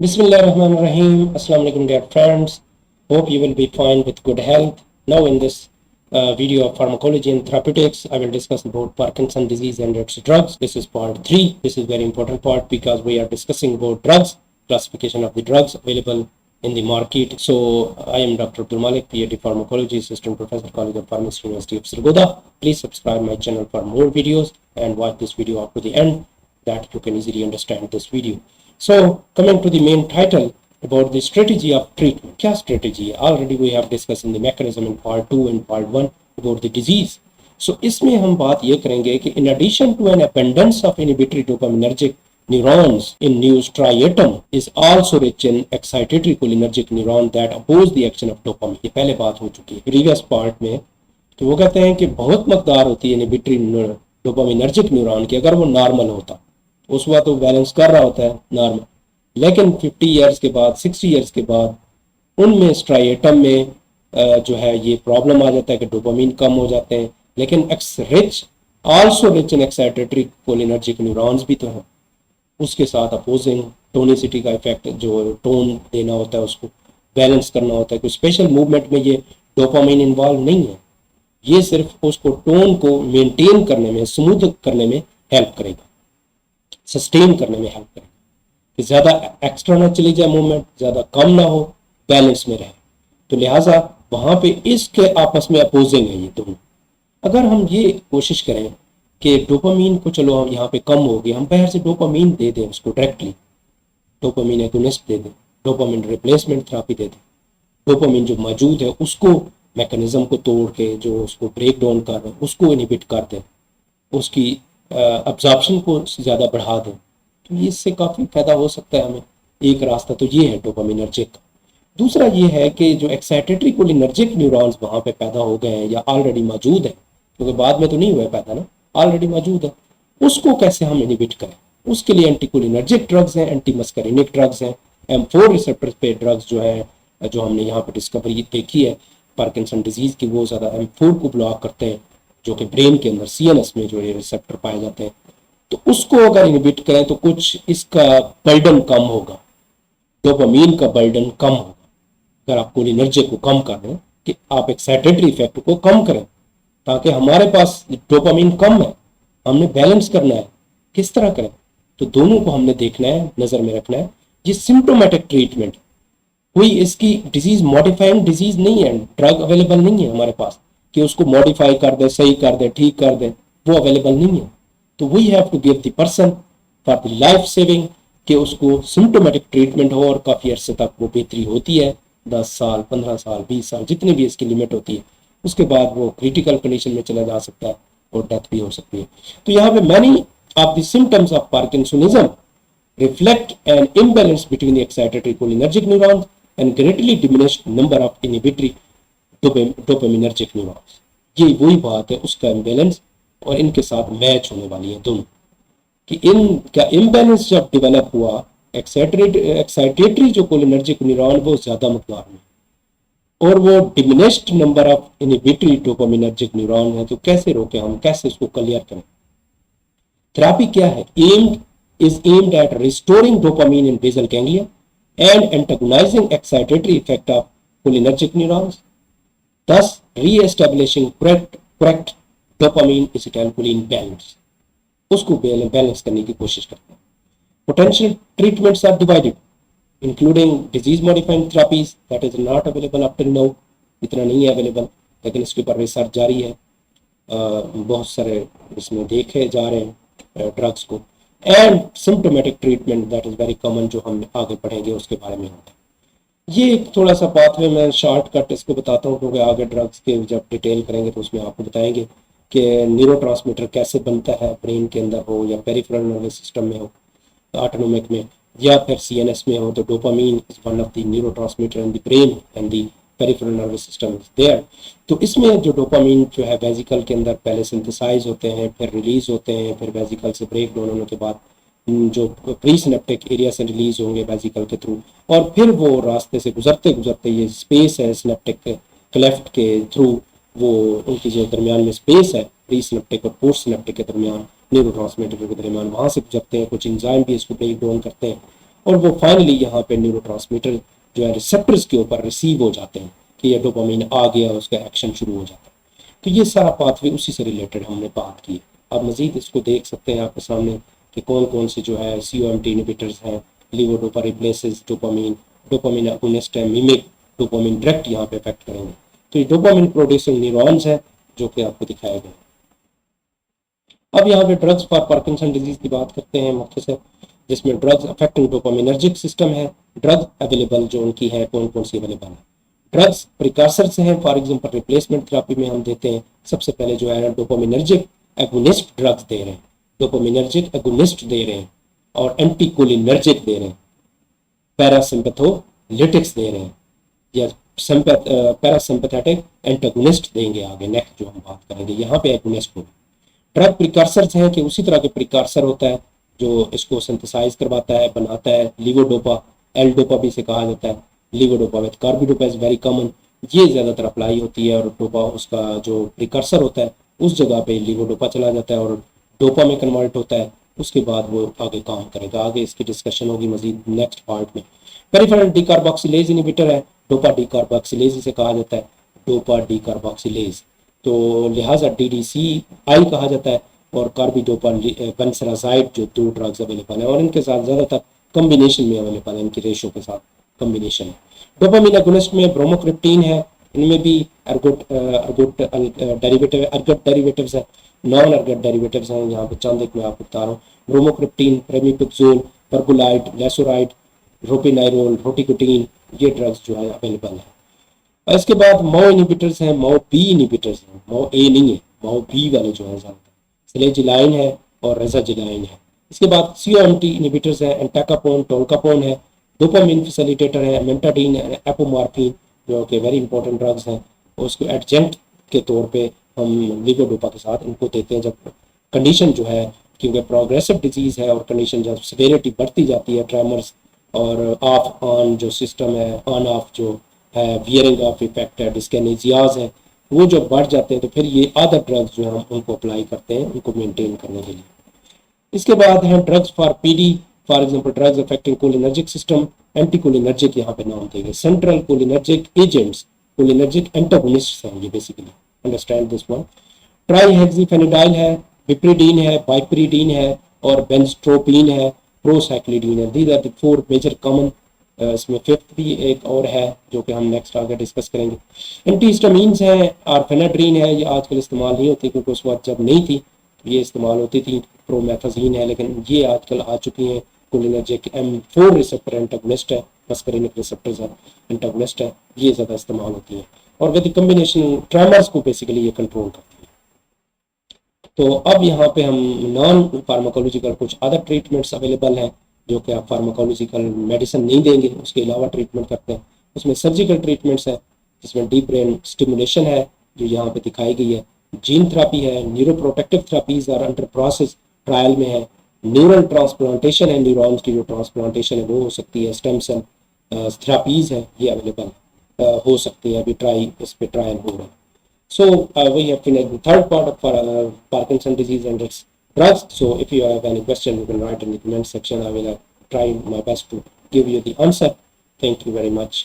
Bismillahirrahmanirrahim. Assalamu alaikum dear friends. Hope you will be fine with good health. Now in this video of pharmacology and therapeutics, I will discuss about Parkinson disease and its drugs. This is part 3. This is very important part because we are discussing about drugs, classification of the drugs available in the market. So I am Dr. Abdul Malik, PhD Pharmacology, Assistant Professor, College of Pharmacy, University of Sargodha. Please subscribe my channel for more videos and watch this video up to the end that you can easily understand this video. So coming to the main title about the strategy of treatment. क्या strategy है? Already we have discussed in the mechanism in part 2 and part 1 about the disease. So इसमें हम बात ये करेंगे कि in addition to an abundance of inhibitory dopaminergic neurons in news striatum is also rich in excitatory cholinergic neuron that oppose the action of dopamine. ये पहले बात हो चुकी है previous part में, तो वो कहते हैं कि बहुत मकदार होती है इनहिबिटरी डोपामिनर्जिक न्यूरॉन की अगर वो नॉर्मल होता, उस वक्त तो बैलेंस कर रहा होता है नॉर्मल, लेकिन 50 इयर्स के बाद 60 इयर्स के बाद उनमें स्ट्राइएटम में जो है ये प्रॉब्लम आ जाता है कि डोपामीन कम हो जाते हैं, लेकिन also rich in excitatory cholinergic neurons भी तो हैं, उसके साथ अपोजिंग टोनिसिटी का इफेक्ट, जो टोन देना होता है उसको बैलेंस करना होता है, कोई स्पेशल मूवमेंट में ये डोपामीन इन्वॉल्व नहीं है, ये सिर्फ उसको टोन को मेंटेन करने में, स्मूथ करने में हेल्प करेगा, सस्टेन करने में हेल्प करेगा कि ज़्यादा एक्स्ट्रा ना चली जाए मूवमेंट, ज़्यादा कम ना हो, बैलेंस में रहे। तो लिहाजा वहाँ पे इसके आपस में अपोजिंग है ये दोनों। अगर हम ये कोशिश करें कि डोपामीन को चलो हम यहाँ पे कम हो गया, हम बाहर से डोपामीन दे दें उसको डायरेक्टली, डोपामीन एगोनिस्ट दे दें, डोपामीन रिप्लेसमेंट थेरेपी दे दें, डोपामीन जो मौजूद है उसको मैकेनिज्म को तोड़ के जो उसको ब्रेक डाउन कर रहे हैं उसको इनहिबिट कर दें, उसकी अब्जॉर्प्शन को ज़्यादा बढ़ा दें, तो इससे काफ़ी फायदा हो सकता है हमें। एक रास्ता तो ये है डोपामिनर्जिक। दूसरा ये है कि जो एक्साइटेटरी कोलिनर्जिक न्यूरॉन्स वहाँ पे पैदा हो गए हैं या ऑलरेडी मौजूद है, क्योंकि बाद में तो नहीं हुआ पैदा ना, ऑलरेडी मौजूद है, उसको कैसे हम इनहिबिट करें। उसके लिए एंटीकोलिनर्जिक ड्रग्स हैं, एंटी मस्करिनिक ड्रग्स हैं, M4 रिसेप्टर पे ड्रग्स जो है, जो हमने यहाँ पे डिस्कवरी देखी है पार्किंसन डिजीज़ की, वो ज़्यादा M4 को ब्लॉक करते हैं, जो कि ब्रेन के अंदर CNS में जो ये रिसेप्टर पाए जाते हैं, तो उसको अगर इनहिबिट करें तो कुछ इसका बर्डन कम होगा, डोपामीन का बर्डन कम होगा। अगर आप कोलिनर्जिक को कम कर रहे हैं कि आप एक्साइटेटरी इफेक्ट को कम करें, ताकि हमारे पास डोपामीन कम है, हमने बैलेंस करना है, किस तरह करें, तो दोनों को हमने देखना है, नज़र में रखना है। ये सिम्टोमेटिक ट्रीटमेंट, कोई इसकी डिजीज मॉडिफाइंग डिजीज नहीं है, ड्रग अवेलेबल नहीं है हमारे पास कि उसको मॉडिफाई कर दे, सही कर दे, ठीक कर दे, वो अवेलेबल नहीं है। तो we have to give the person for the life saving कि उसको सिम्टोमेटिक ट्रीटमेंट हो और काफ़ी अरसे तक वो बेहतरी होती है, 10 साल 15 साल 20 साल जितनी भी इसकी लिमिट होती है, उसके बाद वो क्रिटिकल कंडीशन में चला जा सकता है और डेथ भी हो सकती है। तो यहाँ पे many of the symptoms of parkinsonism reflect an imbalance between the excitatory cholinergic neurons and greatly diminished number of inhibitory dopaminergic neurons। ये वही बात है, उसका इम्बैलेंस और इनके साथ मैच होने वाली है दोनों, कि इनका इम्बैलेंस जब डेवलप हुआ, एक्साइटेटरी जो कोलिनर्जिक न्यूरॉन वो ज़्यादा मकदार में और वो diminished number of inhibitory dopaminergic neuron है, तो कैसे रोकें हम, कैसे इसको क्लियर करें। थेरेपी क्या है? is aimed at restoring dopamine in basal ganglia and antagonizing excitatory effect of cholinergic neurons, thus re-establishing correct dopamine acetylcholine balance। उसको बैलेंस करने की कोशिश करते हैं। Potential treatments are divided, including disease modifying therapies that is not available up till now, इतना नहीं है available, लेकिन इसके ऊपर रिसर्च जारी है, बहुत सारे इसमें देखे जा रहे हैं ड्रग्स को, and symptomatic treatment that is very common, जो हम आगे पढ़ेंगे उसके बारे में होता है। ये एक थोड़ा सा पाथवे में शॉर्टकट इसको बताता हूँ, क्योंकि आगे ड्रग्स के जब डिटेल करेंगे तो उसमें आपको बताएंगे कि न्यूरोट्रांसमीटर कैसे बनता है, ब्रेन के अंदर हो या पेरिफेरल नर्वस सिस्टम में हो, ऑटोनोमिक में या फिर CNS में हो, तो dopamine is one of the neurotransmitter in the brain and the peripheral nervous system is there. तो इसमें जो डोपामीन जो है वेजिकल के अंदर पहले सिंथेसाइज होते हैं, फिर रिलीज होते हैं, फिर वेजिकल से ब्रेक डाउन होने के बाद जो प्री सिनेप्टिक एरिया से रिलीज होंगे वेजिकल के थ्रू, और फिर वो रास्ते से गुजरते गुजरते ये स्पेस है सिनेप्टिक क्लेफ्ट के थ्रू, वो उनकी जो दरमियान में स्पेस है प्री सिनेप्टिक और पोस्ट सिनेप्टिक के दरमियान, न्यूरोट्रांसमीटर के दरमियान, वहाँ से गुजरते हैं, कुछ इंजाइम भी इसको ब्रेक डाउन करते हैं और वो फाइनली यहाँ पे न्यूरोट्रांसमीटर जो है रिसेप्टर्स के ऊपर रिसीव हो जाते हैं कि ये डोपामिन आ गया, उसका एक्शन शुरू हो जाता है। तो ये सारा पाथवे उसी से रिलेटेड हमने बात की। आप मजीद इसको देख सकते हैं आपके सामने कि कौन कौन से जो है COMT इनिबिटर्स हैं, levodopa replaces dopamine, dopamine agonist है, मिमिक डोपामिन डायरेक्ट यहाँ पे इफेक्ट करेंगे। तो ये डोपामिन प्रोड्यूसिंग न्यूरॉन्स है जो कि आपको दिखाया गया। अब यहाँ पे ड्रग्स फॉर पार्किंसन डिजीज की बात करते हैं मुख्तसर, जिसमें ड्रग्स अफेक्टिंग डोपामिनर्जिक सिस्टम है। ड्रग अवेलेबल जो उनकी है कौन कौन सी अवेलेबल है। ड्रग्स प्रिकॉर्सर्स हैं, फॉर एग्जांपल रिप्लेसमेंट थेरेपी में हम देते हैं। सबसे पहले जो है डोपामिनर्जिक एगोनिस्ट ड्रग्स दे रहे हैं, डोपामिनर्जिक एगोनिस्ट दे रहे हैं और एंटीकोलिनर्जिक दे रहे हैं, पैरासिम्पैथोलिटिक्स दे रहे हैं या पैरासिम्पैथेटिक एंटागोनिस्ट देंगे आगे नेक्स्ट जो हम बात करेंगे। यहाँ पे एगोनिस्ट होगा। ड्रग प्रिकॉर्सर्स हैं कि उसी तरह के प्रिकॉर्सर होता है जो इसको सिंथेसाइज करवाता है, बनाता है। लीवोडोपा, एल डोपा भी इसे कहा जाता है। Levodopa with carbidopa is very common, ये ज़्यादातर अप्लाई होती है और डोपा उसका जो प्रिकॉर्सर होता है उस जगह पे लीवोडोपा चला जाता है और डोपा में कन्वर्ट होता है। उसके बाद वो आगे काम करेगा। आगे इसकी डिस्कशन होगी मजीद नेक्स्ट पार्ट में। पेरिफेरल डीकार्बोक्सिलेज इनिबिटर है, डोपा डीकार्बोक्सिलेज इसे कहा जाता है, डोपा डीकार्बोक्सिलेज। तो लिहाजा DDCI कहा जाता है और कार्बिडोपा बेंसेराजाइड जो 2 ड्रग्स अवेलेबल है और इनके साथ ज़्यादातर कम्बिनेशन में अवेलेबल है, इनकी रेशो के साथ कम्बिनेशन है। डोपामिन एगोनिस्ट में ब्रोमोक्रिप्टीन है, इनमें भी अर्गोट डेरिवेटिव्स है, नॉन अर्गोट डेरिवेटिव्स हैं। यहाँ पे चंद एक मैं आपको बता रहा हूँ। ब्रोमोक्रिप्टीन, प्रेमिपिक्सोल, परगोलाइड, लेसोराइड, रोपिनाइरोल, रोटिकोटीन, ये ड्रग्स जो है अवेलेबल है। और इसके बाद माओ इनिबिटर्स हैं, माओ बी इनिबिटर्स हैं, माओ ए नहीं है, माओ बी वाले जो है सिलेजिलाइन है और रेजाजिलाइन है। इसके बाद COMT इनिबिटर्स है, एंटाकापोन, टोल्कापोन है, डोपामिन फैसिलिटेटर है, मेंटाडीन है, एपोमार्फिन जो कि वेरी इंपॉर्टेंट ड्रग्स हैं। उसको एडजेंट के तौर पे हम लीवोडोपा के साथ इनको देते हैं जब कंडीशन जो है, क्योंकि प्रोग्रेसिव डिजीज है और कंडीशन जब सिवियरिटी बढ़ती जाती है, ट्रेमर्स और ऑफ ऑन जो सिस्टम है, ऑन ऑफ जो है, वियरिंग ऑफ इफेक्ट है, डिस्केनेजियाज है, वो जब बढ़ जाते हैं तो फिर ये अदर ड्रग्स जो है हम उनको अप्लाई करते हैं उनको मेंटेन करने के लिए। इसके बाद है drugs for PD, for example drugs affecting cholinergic system, anticholinergic यहाँ पे नाम देंगे। Central cholinergic agents, cholinergic antagonists हैं ये बेसिकली, अंडरस्टैंड दिस वन। ट्राईहेक्सीफेनिडाइल है, पिप्रिडीन है, बाइपरिडीन है और बेंजट्रोपिन है, प्रोसाइक्लिडीन है। These are the 4 major common. इसमें फिफ्थ भी एक और है जो कि हम नेक्स्ट आगे डिस्कस करेंगे। एंटीहिस्टामीन्स हैं, आर्फेनाड्रीन है, ये आजकल इस्तेमाल नहीं होती क्योंकि उस वक्त जब नहीं थी ये इस्तेमाल होती थी। प्रोमेथाजीन है, लेकिन ये आजकल आ चुकी हैं। कोलिनर्जिक M4 रिसेप्टर एंटागोनिस्ट है, मस्करिनिक रिसेप्टर्स एंटागोनिस्ट है, ये ज़्यादा इस्तेमाल होती है और विद कम्बिनेशन ट्रेमर्स को बेसिकली ये कंट्रोल करती है। तो अब यहाँ पे हम नॉन फार्माकोलॉजिकल कुछ अदर ट्रीटमेंट्स अवेलेबल हैं जो कि आप फार्माकोलॉजिकल मेडिसिन नहीं देंगे, उसके अलावा ट्रीटमेंट करते हैं। उसमें सर्जिकल ट्रीटमेंट्स हैं जिसमें डीप ब्रेन स्टिमुलेशन है जो यहाँ पे दिखाई गई है, जीन थेरेपी है, neuroprotective therapies are under process, trial में है। न्यूरल ट्रांसप्लांटेशन है, न्यूरॉन्स की जो ट्रांसप्लांटेशन है वो हो सकती है। स्टेम सेल थेरेपीज है ये अवेलेबल हो सकती है, अभी इस पे ट्रायल हो रहा है। So we have finished the third part of Parkinson disease and its drugs. So if you have any question, you can write in the comment section. I will try my best to give you the answer. Thank you very much.